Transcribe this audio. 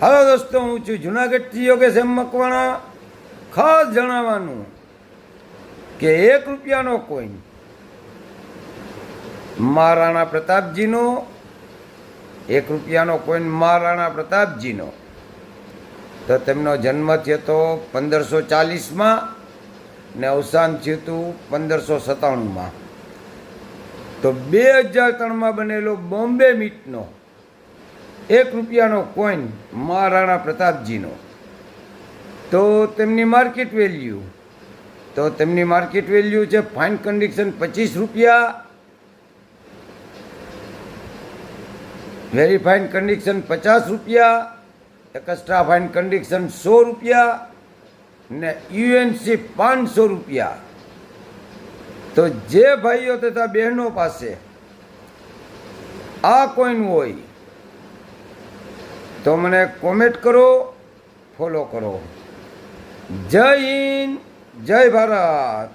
હાલો દોસ્તો, હું છું જુનાગઢથી યોગેશ એમ મકવાણા. ખાસ જણાવવાનું કે ₹1નો કોઈન મહારાણા પ્રતાપજીનો, ₹1નો કોઈન મહારાણા પ્રતાપજીનો. તો તેમનો જન્મ થયો હતો 1540માં ને અવસાન થયું હતું 1597માં. તો 2003માં બનેલો બોમ્બે મિન્ટનો ₹1નો કોઈન મહારાણા પ્રતાપજીનો. તો તેમની માર્કેટ વેલ્યુ છે fine condition ₹25, very fine condition ₹50, extra fine condition ₹100 ને યુએનસી ₹500. તો જે ભાઈઓ તથા બહેનો પાસે આ કોઈન હોય તો મને કોમેન્ટ કરો, ફોલો કરો. જય હિન્દ, જય ભારત.